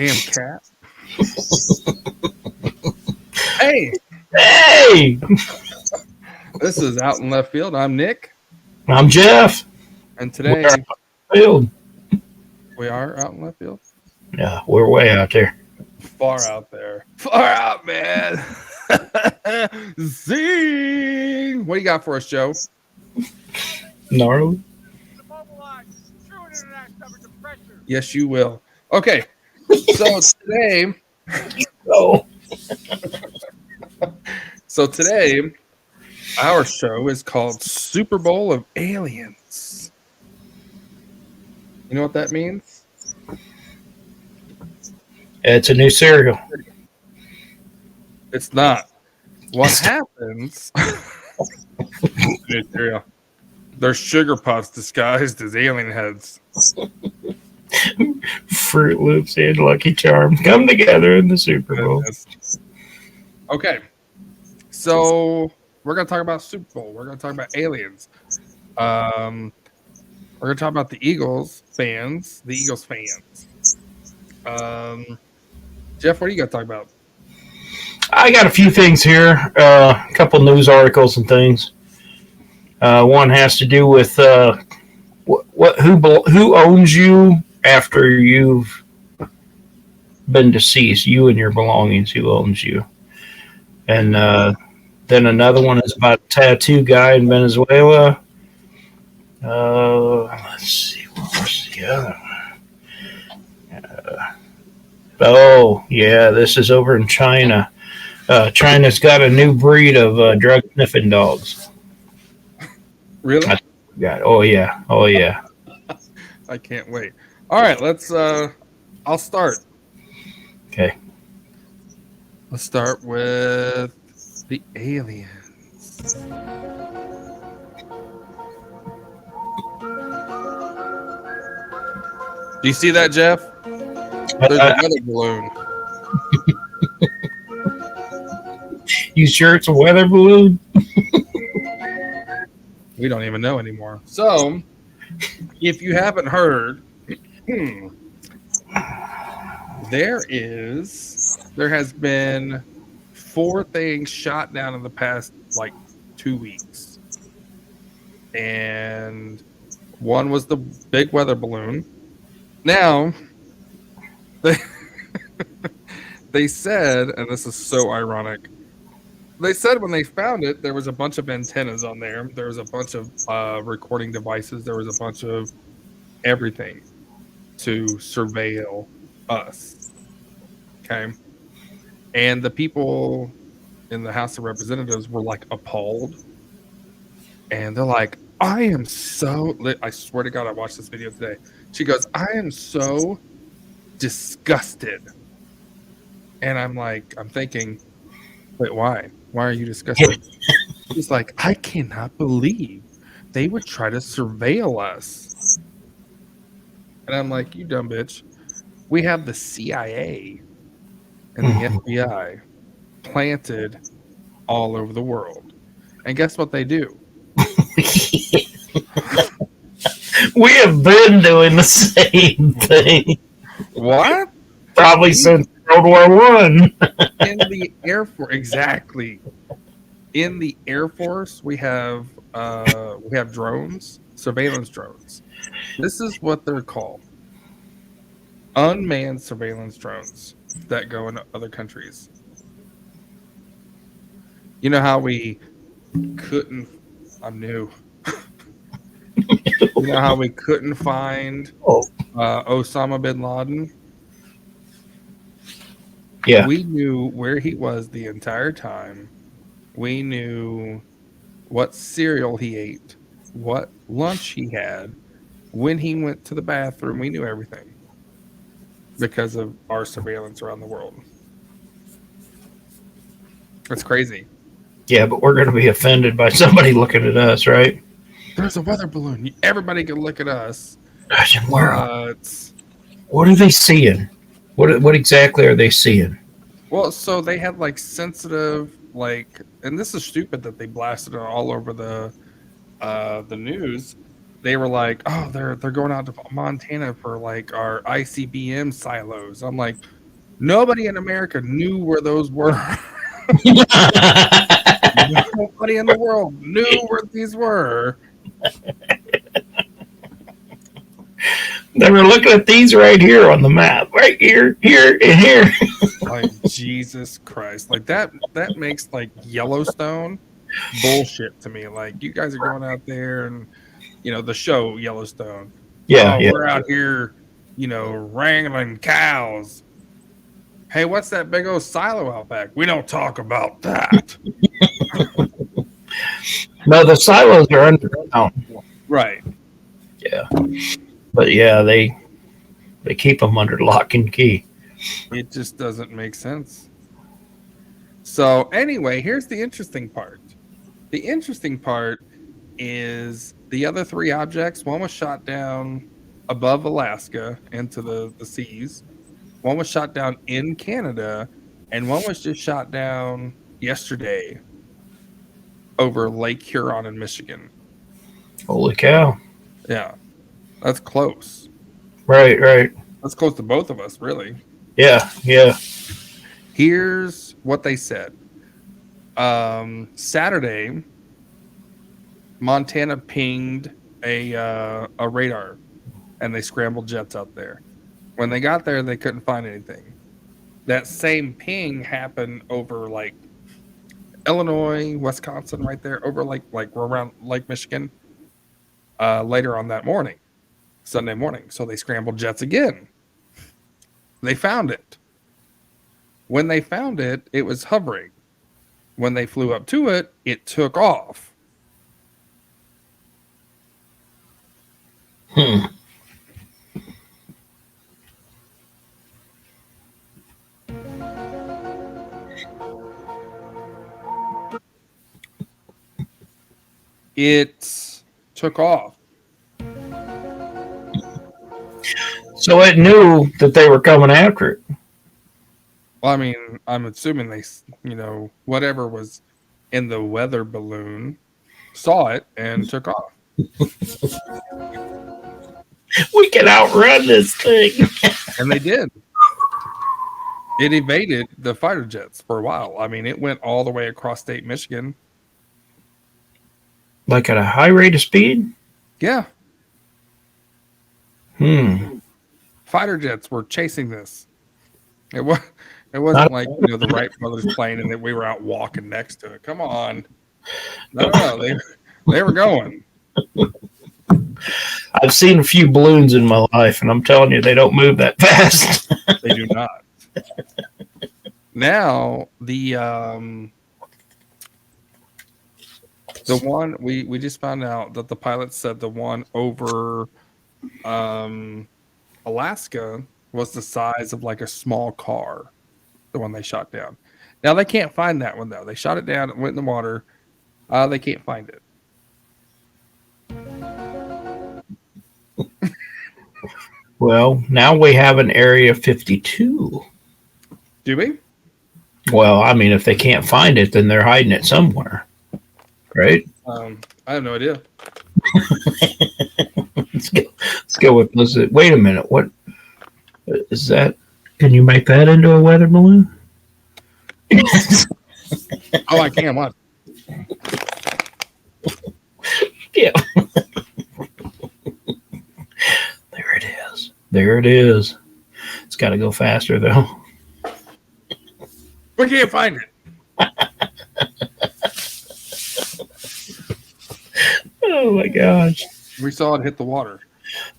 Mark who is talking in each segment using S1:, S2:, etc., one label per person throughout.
S1: Damn cat. Hey,
S2: Hey,
S1: this is Out in Left Field. I'm Nick,
S2: I'm Jeff.
S1: and
S2: We're out
S1: today
S2: in the field.
S1: we are out in left field.
S2: Yeah, we're way out there.
S1: Far out there. Far out, man. Zing! What do you got for us, Joe?
S2: Gnarly.
S1: Yes, you will. Okay, so today,
S2: Oh,
S1: today, our show is called Super Bowl of Aliens. You know what that means?
S2: it's a new cereal.
S1: It's not. What happens? Material. They're sugar pots disguised as alien heads.
S2: Fruit Loops and Lucky Charms come together in the Super Bowl.
S1: Okay, so we're gonna talk about Super Bowl. We're gonna talk about aliens. We're gonna talk about the Eagles fans. Jeff, what do you got to talk about?
S2: I got a few things here, a couple news articles and things. One has to do with who owns you after you've been deceased. You and your belongings. Who owns you? And then another one is about a tattoo guy in Venezuela. Let's see, what was the other one? Oh, yeah, this is over in China. China's got a new breed of drug sniffing dogs.
S1: Really?
S2: Oh yeah.
S1: I can't wait. All right, let's. I'll start.
S2: Okay.
S1: Let's start with the aliens. Do you see that, Jeff? There's a weather balloon.
S2: You sure it's a weather balloon?
S1: We don't even know anymore. So, if you haven't heard, there has been 4 things shot down in the past like 2 weeks, and one was the big weather balloon. Now, they said, and this is so ironic. They said when they found it, there was a bunch of antennas on there. There was a bunch of recording devices. There was a bunch of everything to surveil us. Okay. And the people in the House of Representatives were like appalled. And they're like, I am so lit. I swear to God, I watched this video today. She goes, I am so disgusted. And I'm thinking, wait, why? Why are you disgusted? He's like, I cannot believe they would try to surveil us. And I'm like, you dumb bitch. We have the CIA and the FBI planted all over the world. And guess what they do?
S2: We have been doing the same thing.
S1: What?
S2: Probably since World War One.
S1: In the Air Force, exactly. In the Air Force, we have drones, surveillance drones. This is what they're called: unmanned surveillance drones that go into other countries. You know how we couldn't? I'm new. You know how we couldn't find Osama bin Laden?
S2: Yeah.
S1: We knew where he was the entire time. We knew what cereal he ate, what lunch he had, when he went to the bathroom. We knew everything because of our surveillance around the world. That's crazy.
S2: Yeah, but we're going to be offended by somebody looking at us, right?
S1: There's a weather balloon. Everybody can look at us.
S2: What are they seeing? What exactly are they seeing?
S1: Well, so they had like sensitive, like, and this is stupid that they blasted it all over the news. They were like, oh, they're going out to Montana for like our ICBM silos. I'm like, Nobody in America knew where those were. Nobody in the world knew where these were.
S2: They were looking at these right here on the map, right here, here, and here.
S1: Like Jesus Christ, like that makes like Yellowstone bullshit to me. Like you guys are going out there and the show Yellowstone.
S2: Yeah,
S1: Oh,
S2: yeah.
S1: we're out here, wrangling cows. Hey, what's that big old silo out back? We don't talk about that.
S2: No, the silos are underground.
S1: Right.
S2: Yeah, but yeah, they keep them under lock and key.
S1: It just doesn't make sense. So anyway, here's the interesting part. The interesting part is the other three objects. One was shot down above Alaska into the seas. One was shot down in Canada, and one was just shot down yesterday over Lake Huron in Michigan.
S2: Holy cow!
S1: Yeah, that's close.
S2: Right, right.
S1: That's close to both of us, really.
S2: Yeah, yeah.
S1: Here's what they said. Saturday, Montana pinged a radar, and they scrambled jets out there. When they got there, they couldn't find anything. That same ping happened over like Illinois, Wisconsin, right there, over like around Lake Michigan. Later on that morning, Sunday morning, so they scrambled jets again. They found it. When they found it, it was hovering. When they flew up to it, it took off.
S2: Hmm.
S1: It took off.
S2: So it knew that they were coming after it.
S1: Well, I mean, I'm assuming they, whatever was in the weather balloon saw it and took off.
S2: We can outrun this thing.
S1: And they did. It evaded the fighter jets for a while. I mean, it went all the way across state Michigan.
S2: Like at a high rate of speed?
S1: Yeah. Fighter jets were chasing this. It was. It wasn't like the Wright brothers plane and that we were out walking next to it. Come on, no, they were going.
S2: I've seen a few balloons in my life, and I'm telling you, they don't move that fast.
S1: They do not. Now the one we just found out that the pilot said the one over Alaska was the size of like a small car. The one they shot down. Now they can't find that one though. They shot it down, it went in the water. They can't find it.
S2: Well, now we have an Area 52.
S1: Do we?
S2: Well, I mean, if they can't find it, then they're hiding it somewhere, right?
S1: I have no idea.
S2: Let's go with. Wait a minute. What is that? Can you make that into a weather balloon?
S1: Oh, I can. What?
S2: Yeah. There it is. There it is. It's got to go faster though.
S1: We can't find it.
S2: Oh my gosh!
S1: We saw it hit the water.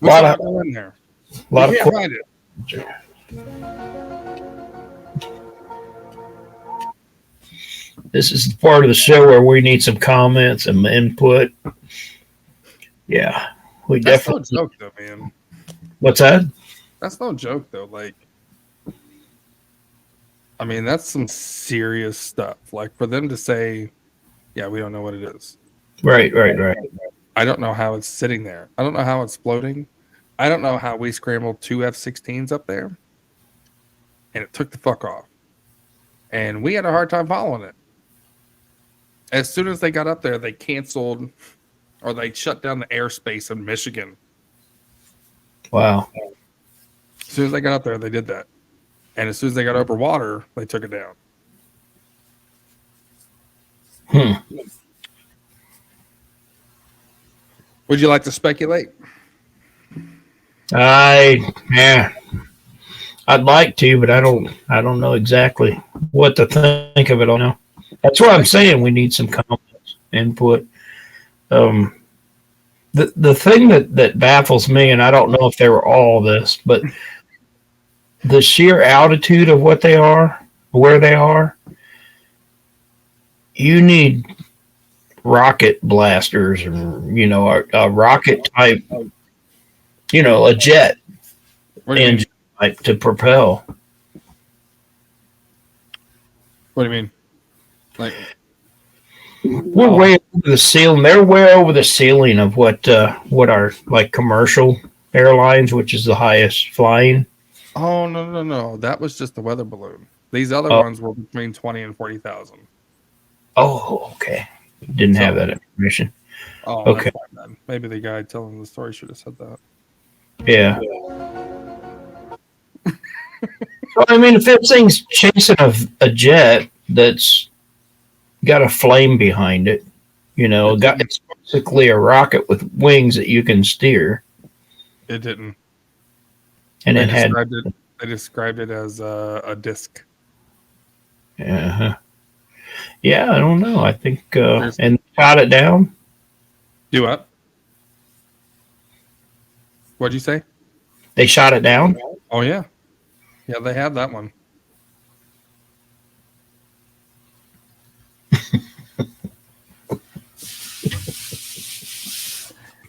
S2: A
S1: We saw it go in there. We
S2: lot of
S1: can't find it.
S2: This is the part of the show where we need some comments and input. Yeah, we
S1: That's
S2: definitely.
S1: no joke, though, man.
S2: What's that?
S1: That's no joke, though. Like, I mean, that's some serious stuff. Like, for them to say, yeah, we don't know what it is.
S2: Right, right, right.
S1: I don't know how it's sitting there. I don't know how it's floating. I don't know how we scrambled two F-16s up there, and it took the fuck off. And we had a hard time following it. As soon as they got up there, they canceled or they shut down the airspace in Michigan.
S2: Wow.
S1: As soon as they got up there, they did that. And as soon as they got over water, they took it down.
S2: Hmm.
S1: Would you like to speculate?
S2: Yeah, I'd like to, but I don't know exactly what to think of it all now. That's why I'm saying we need some comments, input. Um, the thing that baffles me, and I don't know if they were all this, but the sheer altitude of what they are, where they are, you need rocket blasters, or a rocket type, a jet
S1: What do you mean?
S2: engine type to propel.
S1: What do you mean? Like,
S2: We're
S1: oh,
S2: way over the ceiling. They're way over the ceiling of what are like commercial airlines, which is the highest flying.
S1: oh no, no, no. That was just the weather balloon. These other
S2: Oh,
S1: ones were between 20 and 40,000.
S2: oh, okay. Didn't have
S1: So,
S2: that information.
S1: oh,
S2: Okay,
S1: that's fine then. Maybe the guy telling the story should have said that.
S2: yeah. Well, I mean, if that thing's chasing a jet that's got a flame behind it,
S1: It didn't.
S2: it's basically a rocket with wings that you can steer,
S1: It didn't.
S2: and
S1: They
S2: it had.
S1: described it. They described it as a disc.
S2: Uh, yeah, I don't know. I think
S1: There's
S2: and shot it down.
S1: do what? What'd you say?
S2: They shot it down.
S1: Oh yeah, yeah. They have that one.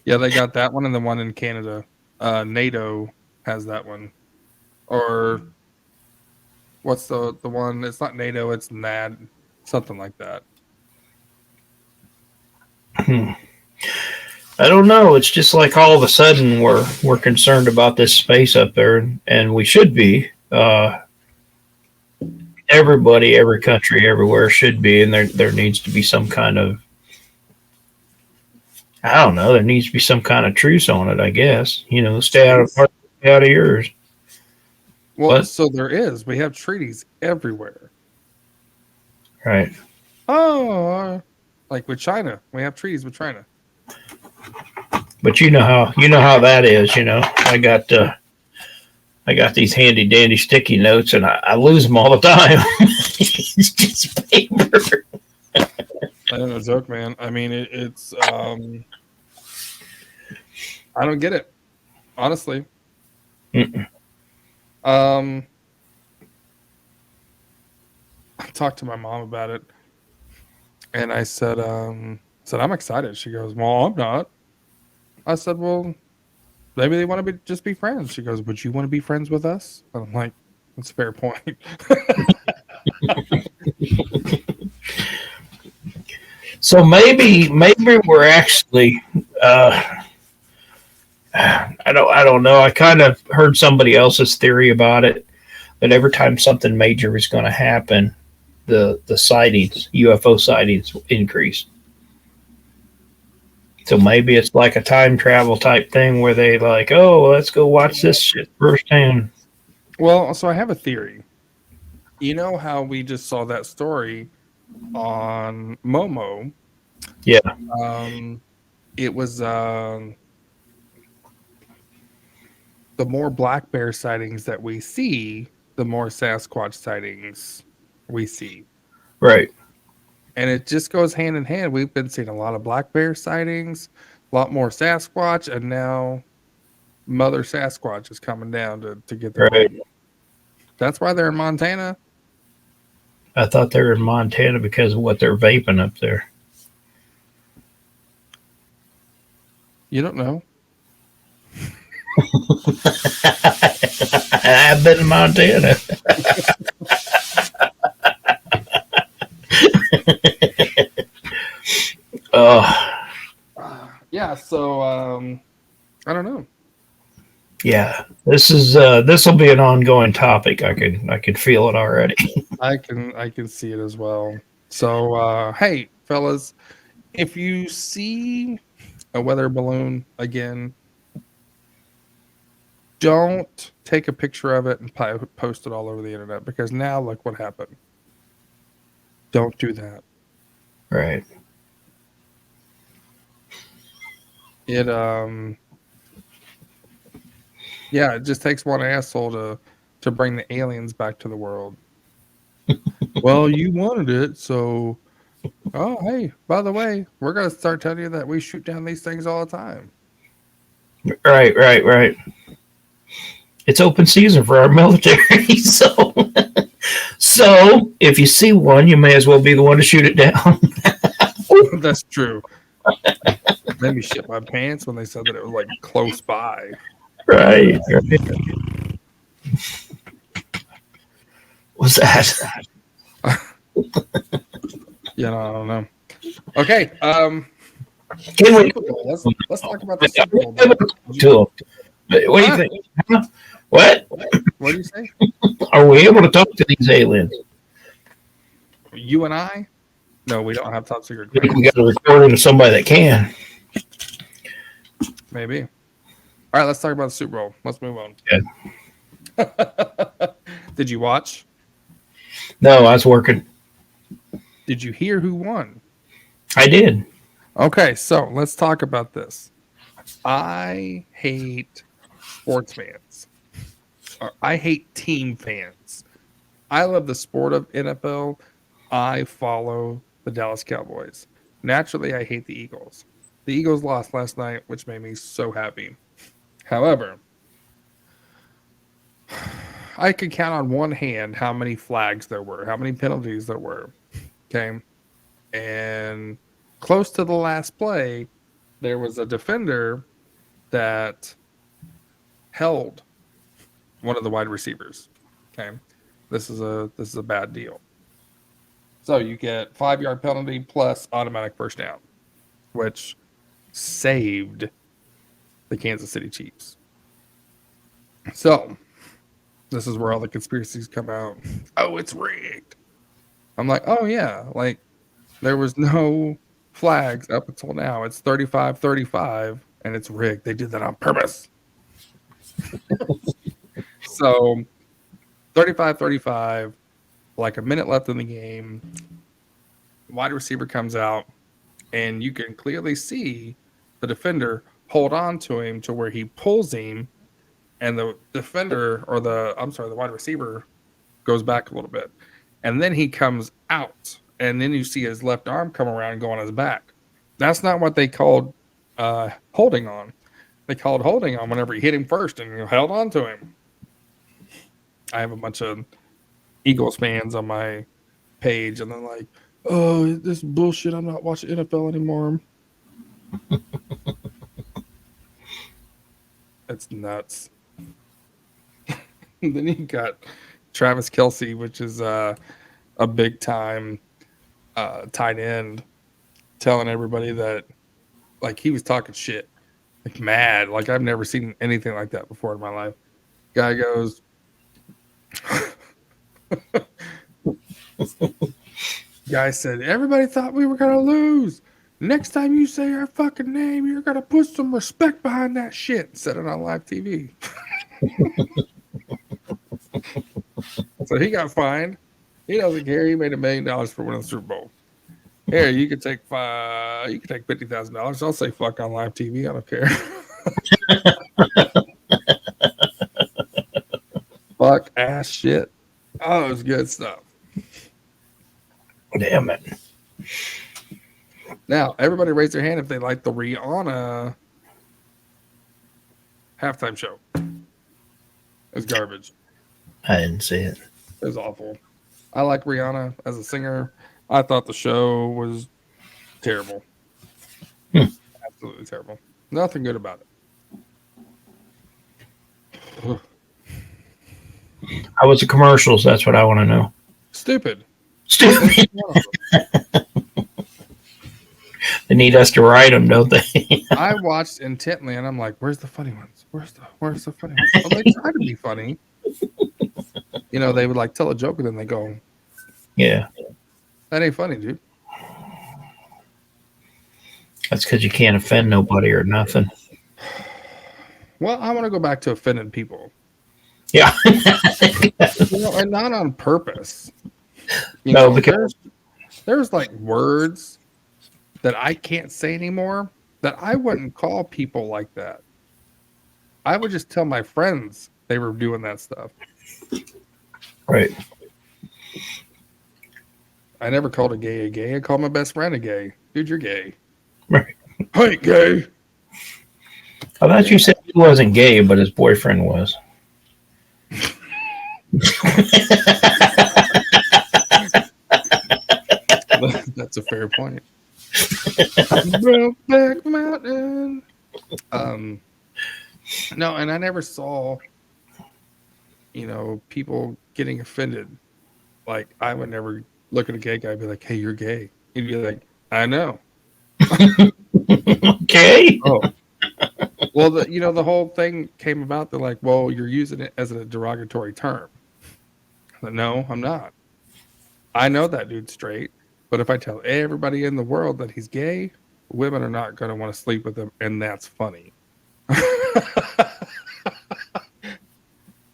S1: Yeah, they got that one and the one in Canada. NATO has that one. Or what's the one? It's not NATO. It's NAD. Something like that.
S2: I don't know. It's just like all of a sudden we're concerned about this space up there, and we should be. Everybody, every country, everywhere should be, and there needs to be some kind of, I don't know. There needs to be some kind of truce on it. I guess stay out of
S1: Treaties.
S2: our, stay out of yours.
S1: Well,
S2: But
S1: so there is. We have treaties everywhere.
S2: right,
S1: Oh, like with China, we have treaties with China.
S2: but you know how that is. I got these handy dandy sticky notes, and I lose them all the time. It's just paper.
S1: I don't know, joke, man. I mean, it's. I don't get it, honestly.
S2: Mm-mm.
S1: Um, I talked to my mom about it, and I said I'm excited. She goes, "Well, I'm not." I said, "Well, maybe they want to just be friends." She goes, "Would you want to be friends with us?" And I'm like, "That's a fair point."
S2: So maybe we're actually. I don't know. I kind of heard somebody else's theory about it, that every time something major is going to happen, the sightings, UFO sightings, increase. So maybe it's like a time travel type thing where they like, oh, let's go watch this shit firsthand.
S1: Well, so I have a theory. You know how we just saw that story on Momo?
S2: Yeah,
S1: Um, it was the more black bear sightings that we see, the more Sasquatch sightings we see.
S2: right.
S1: And it just goes hand in hand. We've been seeing a lot of black bear sightings, a lot more Sasquatch, and now Mother Sasquatch is coming down to get their
S2: Right.
S1: baby. That's why they're in Montana.
S2: I thought they were in Montana because of what they're vaping up there.
S1: You don't know.
S2: I've been in Montana. Oh,
S1: Yeah, so I don't know.
S2: yeah. This will be an ongoing topic. I can feel it already.
S1: I can see it as well. So hey, fellas, if you see a weather balloon again, Don't take a picture of it and post it all over the internet because now look what happened. Don't do that.
S2: Right.
S1: It yeah, it just takes one asshole to bring the aliens back to the world. Well, you wanted it, so oh hey, by the way, we're gonna start telling you that we shoot down these things all the time.
S2: Right. Right. Right. It's open season for our military, so if you see one, you may as well be the one to shoot it down.
S1: That's true. Made me shit my pants when they said that it was like close by.
S2: Right. Right. What's that?
S1: You know, I don't know. Okay,
S2: Can we
S1: Super Bowl. Let's talk about the Super Bowl.
S2: to him? What do you
S1: Huh?
S2: think? Huh? What?
S1: What do you say?
S2: Are we able to talk to these aliens?
S1: You and I? No, we don't have top secret
S2: We
S1: clearance.
S2: got to record it to somebody that can.
S1: Maybe. All right, let's talk about the Super Bowl. Let's move on.
S2: Yeah.
S1: Did you watch?
S2: No, I was working.
S1: Did you hear who won?
S2: I did.
S1: Okay, so let's talk about this. I hate sports fans. I hate team fans. I love the sport of NFL. I follow the Dallas Cowboys. Naturally, I hate the Eagles. The Eagles lost last night, which made me so happy. However, I could count on one hand how many flags there were, how many penalties there were. Okay. And close to the last play, there was a defender that held one of the wide receivers. Okay. This is a bad deal. So you get 5 yard penalty plus automatic first down, which saved the Kansas City Chiefs. So this is where all the conspiracies come out. Oh, it's rigged. I'm like, oh yeah, like there was no flags up until now. It's 35-35 and it's rigged. They did that on purpose. So 35-35, like a minute left in the game. Wide receiver comes out, and you can clearly see the defender hold on to him to where he pulls him, and the defender or the wide receiver goes back a little bit. And then he comes out, and then you see his left arm come around and go on his back. That's not what they called holding on. They called holding on whenever he hit him first and held on to him. I have a bunch of Eagles fans on my page, and they're like, "Oh, this bullshit! I'm not watching NFL anymore." It's nuts. Then you got Travis Kelsey, which is a big time tight end, telling everybody that like he was talking shit, like mad. Like I've never seen anything like that before in my life. Guy goes, guy said, everybody thought we were gonna lose. Next time you say our fucking name, you're gonna put some respect behind that shit. Said it on live TV. So he got fined. He doesn't care. He made $1 million for winning the Super Bowl. Here, you could take $50,000. I'll say fuck on live TV. I don't care. Fuck ass shit. Oh, it was good stuff.
S2: Damn it.
S1: Now, everybody raise their hand if they like the Rihanna halftime show. It's garbage.
S2: I didn't see it.
S1: It was awful. I like Rihanna as a singer. I thought the show was terrible. Absolutely terrible. Nothing good about it.
S2: How was the commercials? That's what I want to know.
S1: Stupid.
S2: Stupid. They need us to write them, don't they?
S1: I watched intently, and I'm like, "Where's the funny ones? Where's the funny ones?" Well, they try to be funny. You know, they would like tell a joke, and then they go,
S2: Yeah.
S1: "That ain't funny, dude."
S2: That's because you can't offend nobody or nothing.
S1: Well, I want to go back to offending people,
S2: Yeah.
S1: and not on purpose.
S2: No, because
S1: There's like words that I can't say anymore that I wouldn't call people like that. I would just tell my friends they were doing that stuff.
S2: right.
S1: I never called a gay a gay. I called my best friend a gay. Dude, you're gay.
S2: Right.
S1: I ain't gay.
S2: I thought you said he wasn't gay, but his boyfriend was.
S1: That's a fair point. Brokeback Mountain. Um, no, and I never saw, people getting offended. Like I would never look at a gay guy and be like, "Hey, you're gay." He'd be like, "I know."
S2: Okay.
S1: Oh, well, the whole thing came about. They're like, "Well, you're using it as a derogatory term." But no, I'm not. I know that dude's straight, but if I tell everybody in the world that he's gay, women are not going to want to sleep with him, and that's funny.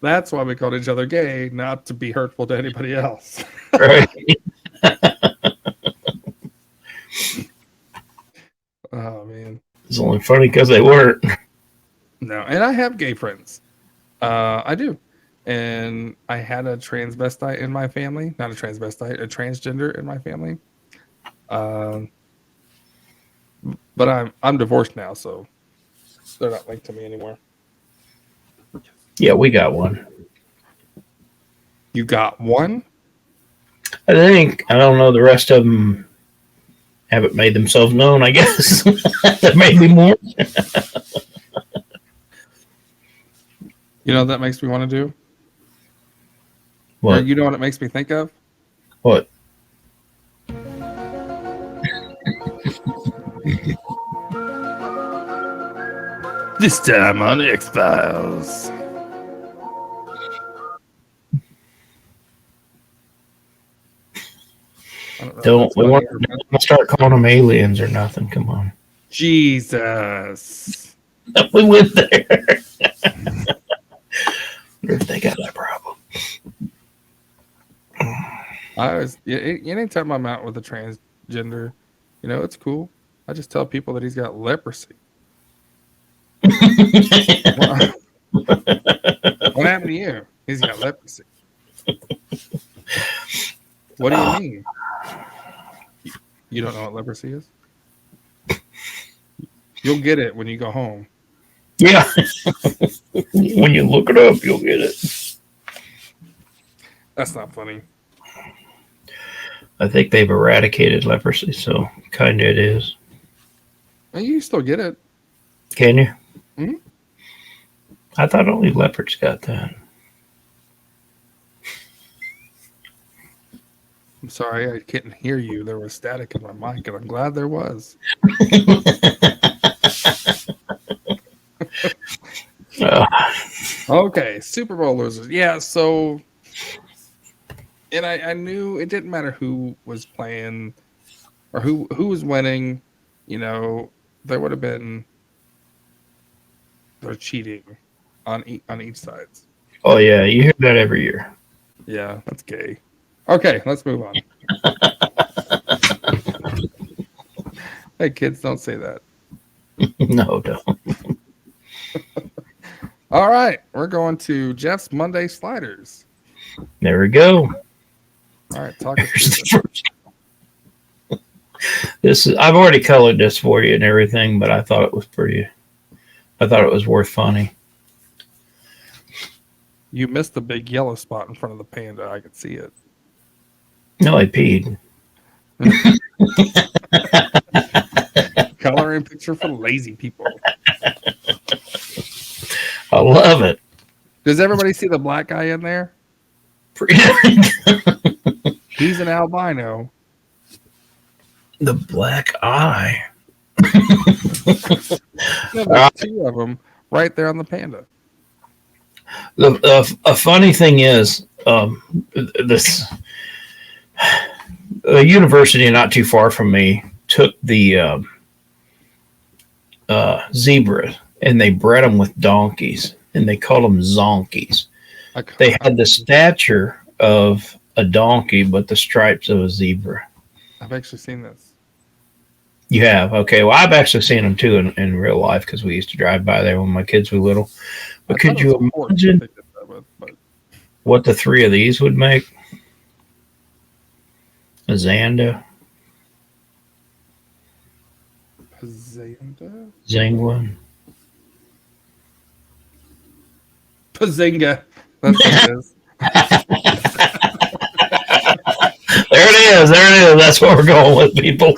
S1: That's why we called each other gay, not to be hurtful to anybody else.
S2: Right.
S1: Oh man,
S2: It's only funny because they weren't.
S1: no, and I have gay friends. I do, and I had a transvestite in my family, not a transvestite, a transgender in my family. Um, but I'm divorced now, so they're not linked to me anymore.
S2: Yeah, we got one.
S1: You got one?
S2: I think I don't know. The rest of them haven't made themselves known. I guess there may be more.
S1: You know what that makes me want to do? Or
S2: What?
S1: you know what it makes me think of?
S2: What?
S1: This time on X Files.
S2: Don't we want to start calling them aliens or nothing? Come on.
S1: Jesus.
S2: We went there. Or if they got that problem.
S1: Anytime I'm out with a transgender, it's cool. I just tell people that he's got leprosy. What happened to you? He's got leprosy. What do you mean? You don't know what leprosy is? You'll get it when you go home.
S2: Yeah. When you look it up, you'll get it.
S1: That's not funny.
S2: I think they've eradicated leprosy, so kind of it is.
S1: And you still get it.
S2: Can you?
S1: Mm-hmm.
S2: I thought only leopards got that.
S1: I'm sorry, I couldn't hear you. There was static in my mic, and I'm glad there was. Okay, Super Bowl losers. Yeah, so, and I knew it didn't matter who was playing or who was winning. There would have been they're cheating on each side.
S2: Oh yeah, you hear that every year.
S1: Yeah, that's gay. Okay, let's move on. Hey, kids, don't say that.
S2: No, don't.
S1: All right, we're going to Jeff's Monday Sliders.
S2: There we go.
S1: All right, talk us through
S2: this. I've already colored this for you and everything, but I thought it was pretty. I thought it was worth funny.
S1: You missed the big yellow spot in front of the panda. I could see it.
S2: No, I peed.
S1: Coloring picture for lazy people.
S2: I love it.
S1: Does everybody see the black guy in there? He's an albino.
S2: The black eye.
S1: Yeah, there's two of them right there on the panda.
S2: A funny thing is, this a university not too far from me took the zebra and they bred them with donkeys, and they called them zonkies.
S1: I,
S2: They
S1: I,
S2: had the stature of a donkey, but the stripes of a zebra.
S1: I've actually seen this.
S2: You have? Okay. Well, I've actually seen them too in real life because we used to drive by there when my kids were little.
S1: I
S2: But
S1: thought
S2: could
S1: it was
S2: you
S1: a horse that
S2: imagine
S1: they did that with, but
S2: what the three of these would make? A Zanda,
S1: Pazanda?
S2: Zangwin.
S1: Pazinga. That's what it is.
S2: There it is. There it is. That's what we're going with, people.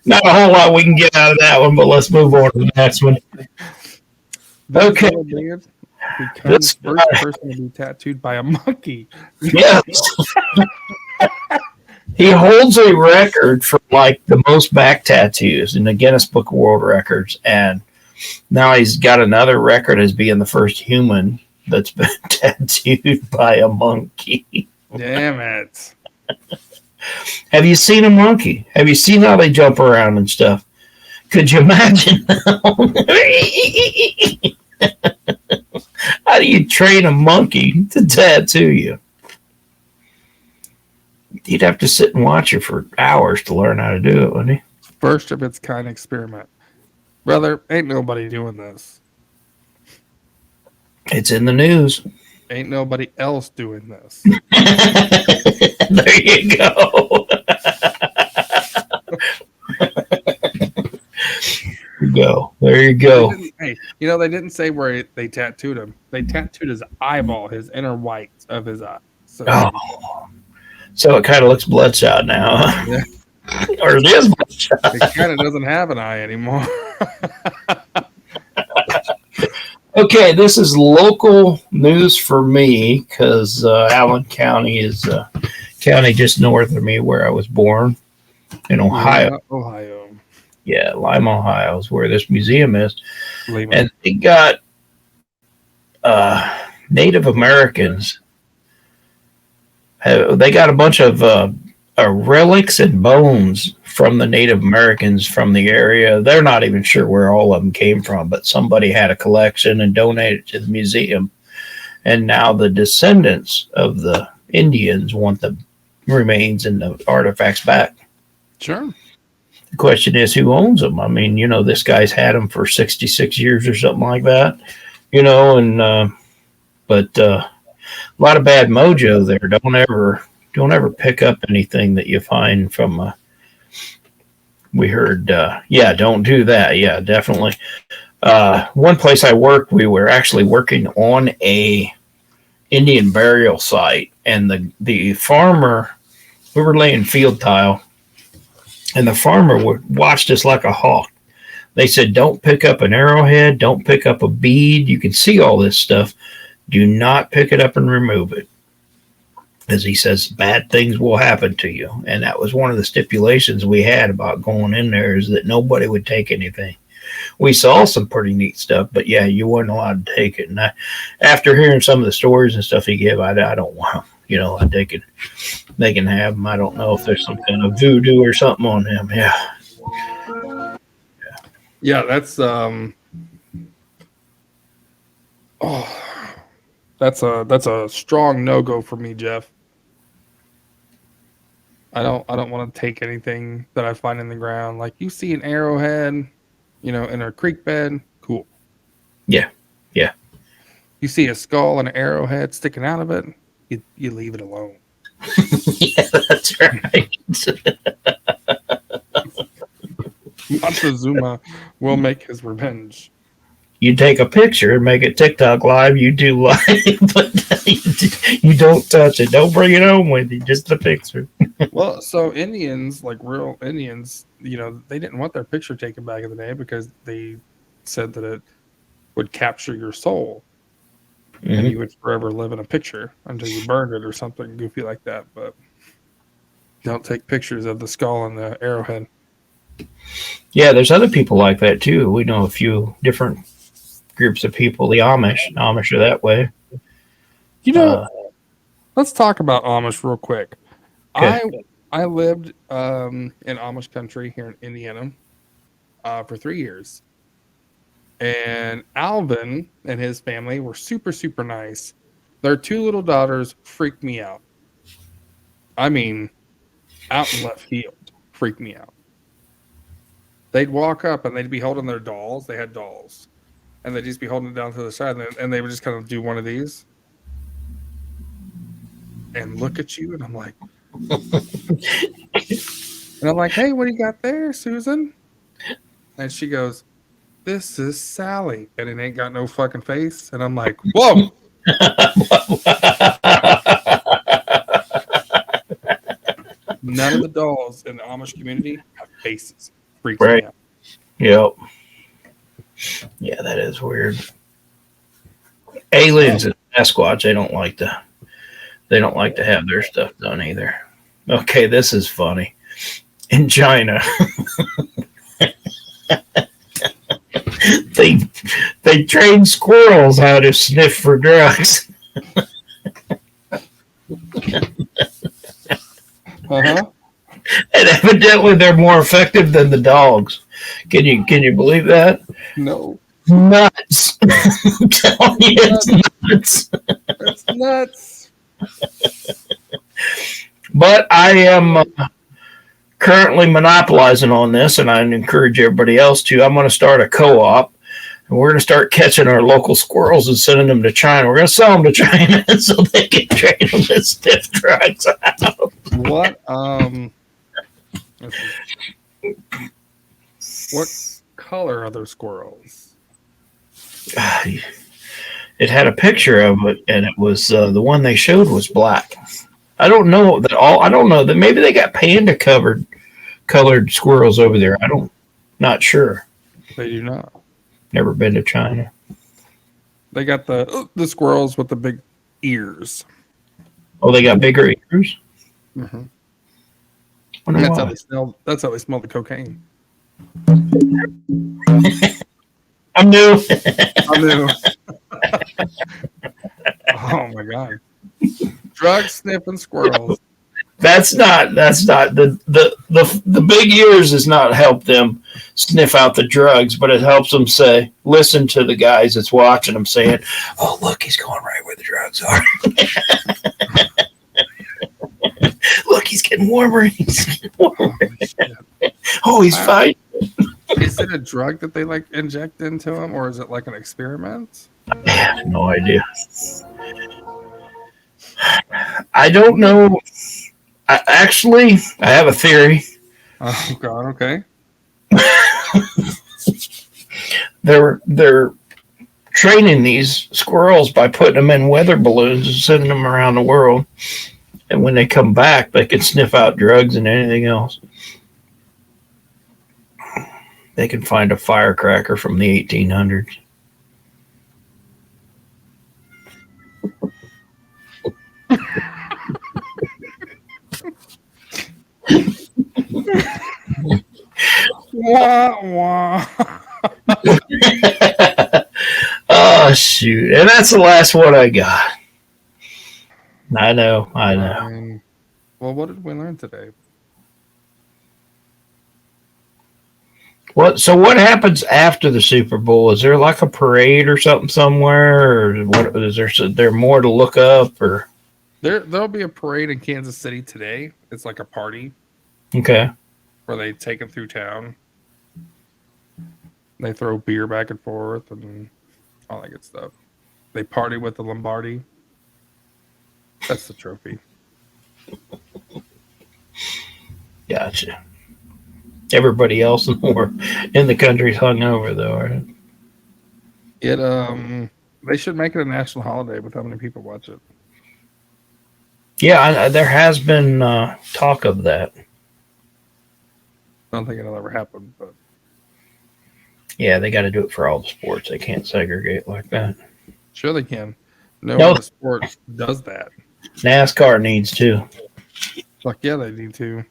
S2: Not a whole lot we can get out of that one, but let's move on to the next one. Okay.
S1: Venezuela band becomes
S2: This
S1: first
S2: guy,
S1: person to be tattooed by a monkey.
S2: yes, he holds a record for like the most back tattoos in the Guinness Book of World Records, and now he's got another record as being the first human that's been tattooed by a monkey.
S1: Damn it.
S2: Have you seen a monkey? Have you seen how they jump around and stuff? Could you imagine? How do you train a monkey to tattoo you? You'd have to sit and watch it for hours to learn how to do it, wouldn't he?
S1: First of its kind experiment. Brother, ain't nobody doing this.
S2: It's in the news.
S1: Ain't nobody else doing this.
S2: There you go. There you go.
S1: Hey, you know, they didn't say where they tattooed him. They tattooed his eyeball, his inner whites of his eye. So,
S2: So it kind of looks bloodshot now.
S1: yeah.
S2: Or it is bloodshot.
S1: It kind of doesn't have an eye anymore.
S2: Okay, this is local news for me because Allen County is a county just north of me where I was born in Ohio.
S1: Ohio.
S2: Yeah, Lima, Ohio is where this museum is.
S1: Lima.
S2: And they got Native Americans. They got a bunch of relics and bones from the Native Americans from the area. They're not even sure where all of them came from, but somebody had a collection and donated it to the museum. And now the descendants of the Indians want the remains and the artifacts back.
S1: Sure.
S2: The question is, who owns them? I mean, you know, this guy's had them for 66 years or something like that, you know, and but a lot of bad mojo there. Don't ever pick up anything that you find from we heard don't do that. Yeah, definitely. One place I worked, we were actually working on a Indian burial site, and the farmer, we were laying field tile, and the farmer watched us like a hawk. They said, don't pick up an arrowhead, don't pick up a bead. You can see all this stuff. Do not pick it up and remove it. As he says, bad things will happen to you. And that was one of the stipulations we had about going in there, is that nobody would take anything. We saw some pretty neat stuff, but yeah, you weren't allowed to take it. And after hearing some of the stories and stuff he gave, I don't want them. You know, they can have them. I don't know if there's some kind of voodoo or something on them. Yeah.
S1: Yeah, that's that's a strong no-go for me, Jeff. I don't want to take anything that I find in the ground. Like, you see an arrowhead, you know, in a creek bed, cool.
S2: Yeah. Yeah.
S1: You see a skull and an arrowhead sticking out of it, you leave it alone.
S2: Yeah, that's right.
S1: Montezuma will make his revenge.
S2: You take a picture and make it TikTok live, you do live, but you don't touch it. Don't bring it home with you, just a picture.
S1: Well, so Indians, like real Indians, you know, they didn't want their picture taken back in the day because they said that it would capture your soul. Mm-hmm. And you would forever live in a picture until you burned it or something goofy like that. But don't take pictures of the skull and the arrowhead.
S2: Yeah, there's other people like that too. We know a few different groups of people. The Amish are that way.
S1: You know, let's talk about Amish real quick. Okay. I lived in Amish country here in Indiana. for 3 years. And Alvin and his family were super, super nice. Their two little daughters freaked me out. I mean, out in left field, freaked me out. They'd walk up and they'd be holding their dolls. They had dolls. And they'd just be holding it down to the side. And they would just kind of do one of these and look at you. And I'm like, hey, what do you got there, Susan? And she goes, this is Sally. And it ain't got no fucking face. And I'm like, whoa. None of the dolls in the Amish community have faces. Freaks me
S2: Right.
S1: out.
S2: Yep. Yeah, that is weird. Aliens and Sasquatch, they don't like to have their stuff done either. Okay, this is funny. In China, they train squirrels how to sniff for drugs.
S1: Uh-huh.
S2: And evidently they're more effective than the dogs. Can you believe that?
S1: No.
S2: Nuts. I'm telling you, it's nuts.
S1: That's nuts.
S2: But I am currently monopolizing on this, and I encourage everybody else to. I'm going to start a co-op, and we're going to start catching our local squirrels and sending them to China. We're going to sell them to China so they can train them to sniff drugs out.
S1: What what color are those squirrels?
S2: It had a picture of it, and it was the one they showed was black. I don't know that all. I don't know that maybe they got panda colored squirrels over there. Not sure.
S1: They do not.
S2: Never been to China.
S1: They got the squirrels with the big ears.
S2: Oh, they got bigger ears.
S1: Mm-hmm.
S2: Wonder
S1: That's
S2: why.
S1: how they smell. That's how they smell the cocaine.
S2: I'm new.
S1: I knew. Oh my god. Drug sniffing squirrels.
S2: That's not the big ears does not help them sniff out the drugs, but it helps them listen to the guys that's watching them saying, "Oh, look, he's going right where the drugs are. Look, he's getting warmer. He's getting warmer. Oh, he's fine."
S1: Is it a drug that they like inject into him, or is it like an experiment?
S2: I have no idea. I don't know. I have a theory.
S1: Oh god. Okay.
S2: They're training these squirrels by putting them in weather balloons and sending them around the world. And when they come back, they can sniff out drugs and anything else. They can find a firecracker from the 1800s.
S1: Wah, wah.
S2: Oh, shoot. And that's the last one I got. I know.
S1: Well, what did we learn today?
S2: So what happens after the Super Bowl? Is there like a parade or something somewhere, or what? Is there more to look up, or
S1: There'll be a parade in Kansas City today. It's like a party
S2: okay?
S1: where they take them through town. They throw beer back and forth and all that good stuff. They party with the Lombardi. That's the trophy.
S2: Gotcha. Everybody else in the country's hungover though, right?
S1: They should make it a national holiday with how many people watch it.
S2: Yeah, there has been talk of that.
S1: I don't think it'll ever happen, but
S2: Yeah, they got to do it for all the sports. They can't segregate like that.
S1: sure they can. No
S2: No.
S1: other sport does that.
S2: NASCAR needs to.
S1: Fuck yeah, they need to.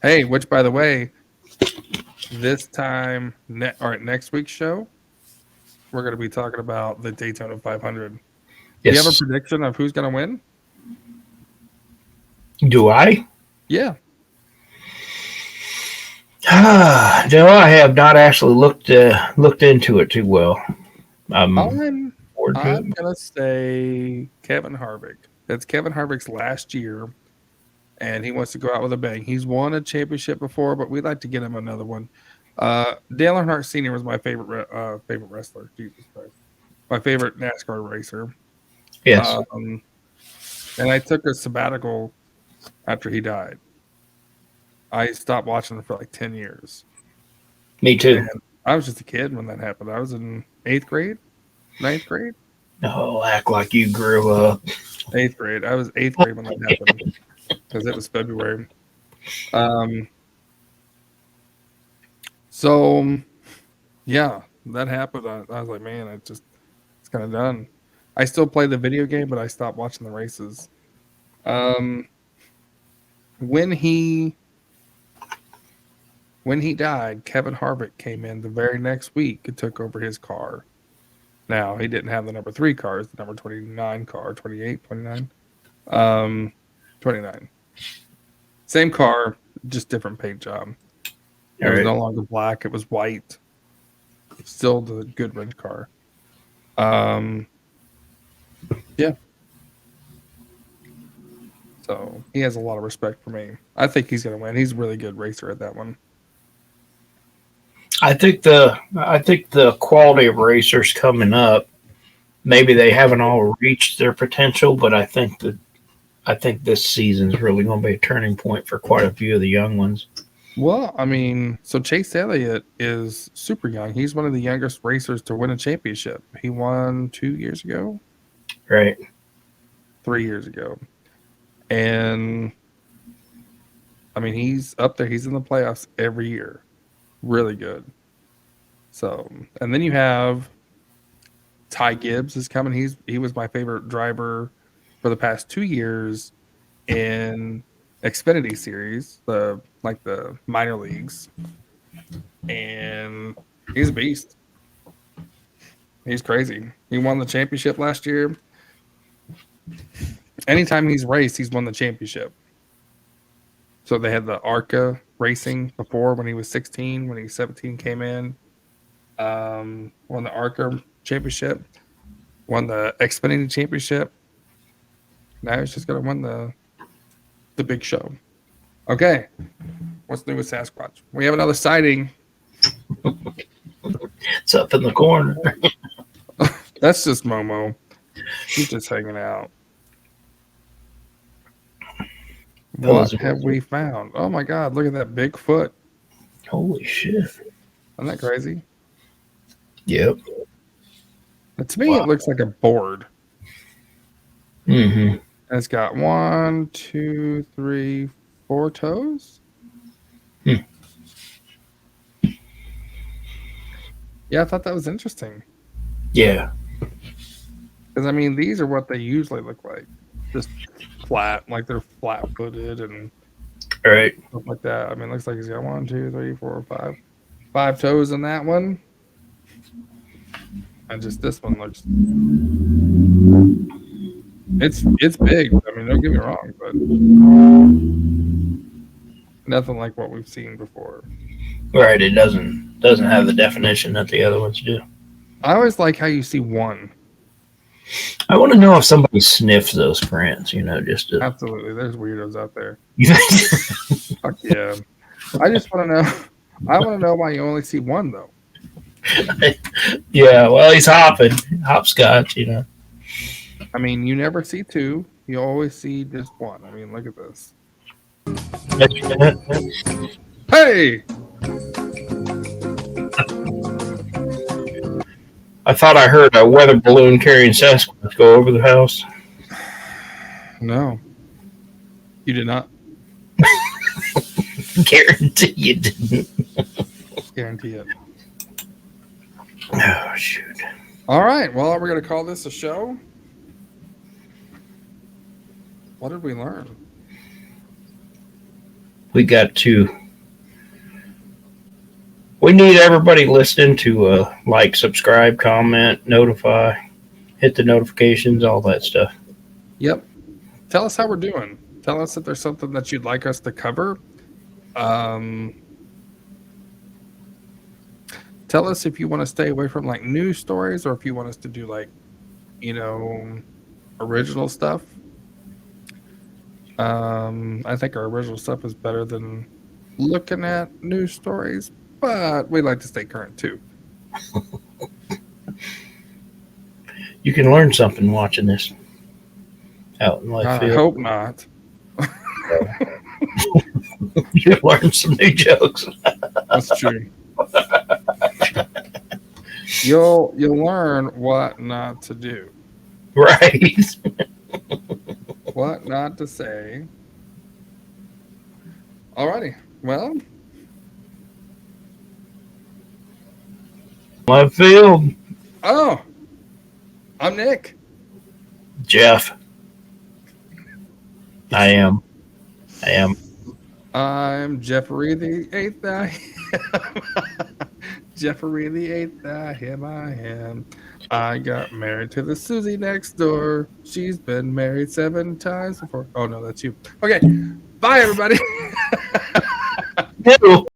S1: Hey, which by the way, this time, next week's show, we're going to be talking about the Daytona 500. Do you have a prediction of who's going to win?
S2: Do I?
S1: Yeah.
S2: No, I have not actually looked into it too well. I'm
S1: I'm
S2: forward to
S1: I'm
S2: it.
S1: gonna say Kevin Harvick. It's Kevin Harvick's last year, and he wants to go out with a bang. He's won a championship before, but we'd like to get him another one. Dale Earnhardt Sr. was my favorite wrestler. Jesus Christ, my favorite NASCAR racer.
S2: Yes,
S1: Um, and I took a sabbatical after he died. I stopped watching him for like 10 years,
S2: me
S1: and
S2: too.
S1: I was just a kid when that happened. I was in eighth grade, ninth grade,
S2: Oh, act like you grew up.
S1: eighth grade. I was eighth grade when that happened because it was February. Um, so yeah, that happened. I was like, man, it's kind of done. I still play the video game, but I stopped watching the races. Um, when he when he died, Kevin Harvick came in the very next week and took over his car. Now he didn't have the number 3 car, it's the number 29 car, 28, 29, 29. Same car, just different paint job. It
S2: All
S1: was
S2: right.
S1: no longer black; it was white. Still the Goodwrench car. Um, yeah. So he has a lot of respect for me. I think he's going to win. He's a really good racer at that one.
S2: I think the quality of racers coming up, maybe they haven't all reached their potential, but I think this season's really going to be a turning point for quite a few of the young ones.
S1: Well, I mean, so Chase Elliott is super young. He's one of the youngest racers to win a championship. He won 2 years ago,
S2: Right.
S1: 3 years ago. And I mean, he's up there. He's in the playoffs every year. Really good. So, and then you have Ty Gibbs is coming. He was my favorite driver for the past 2 years in Xfinity series, the minor leagues, and he's a beast. He's crazy. He won the championship last year. Anytime he's raced, he's won the championship. So they had the ARCA racing before when he was 16, when he was 17 came in, won the ARCA championship, won the Xfinity championship. Now he's just gonna win the big show. Okay, what's new with Sasquatch? We have another sighting.
S2: It's up in the corner.
S1: That's just Momo. He's just hanging out. What
S2: Those
S1: have we found? Oh my God, look at that big foot.
S2: Holy shit.
S1: Isn't that crazy?
S2: Yep.
S1: But to me,
S2: Wow.
S1: it looks like a board.
S2: Mm-hmm.
S1: And it's got 1, 2, 3, 4 toes.
S2: Hmm.
S1: Yeah, I thought that was interesting.
S2: Yeah.
S1: Because I mean, these are what they usually look like, just flat, like they're flat-footed and
S2: All right.
S1: stuff like that. I mean, it looks like he's got 1, 2, 3, 4, 5 toes in that one, and just this one looks. It's big. I mean, don't get me wrong, but nothing like what we've seen before.
S2: Right. It doesn't have the definition that the other ones do.
S1: I always like how you see one.
S2: I want to know if somebody sniffs those prints. Just to.
S1: Absolutely, there's weirdos out there.
S2: You think?
S1: Fuck yeah. I just want to know. I want to know why you only see one though.
S2: Yeah. Well, he's hopping, hopscotch.
S1: I mean, you never see two. You always see just one. I mean, look at this. Hey,
S2: I thought I heard a weather balloon carrying Sasquatch go over the house.
S1: no, you did not.
S2: Guarantee you didn't.
S1: Guarantee it.
S2: Oh shoot.
S1: All right. Well, we're gonna call this a show. What did we learn?
S2: We got to. We need everybody listening to like, subscribe, comment, notify, hit the notifications, all that stuff.
S1: Yep. Tell us how we're doing. Tell us if there's something that you'd like us to cover. Tell us if you want to stay away from like news stories or if you want us to do like, you know, original stuff. I think our original stuff is better than looking at news stories, but we like to stay current too.
S2: You can learn something watching this out in left
S1: God, I
S2: field.
S1: hope not.
S2: You learn some new jokes.
S1: That's true. You'll learn what not to do,
S2: Right.
S1: what not to say. Alrighty. Well,
S2: Left field.
S1: oh, I'm Nick.
S2: Jeff. I am. I am.
S1: I'm Jeffrey the Eighth. I am. Jeffrey the Eighth. I am. I got married to the Susie next door. She's been married 7 times before. Oh no, that's you. Okay. Bye, everybody.
S2: Ew.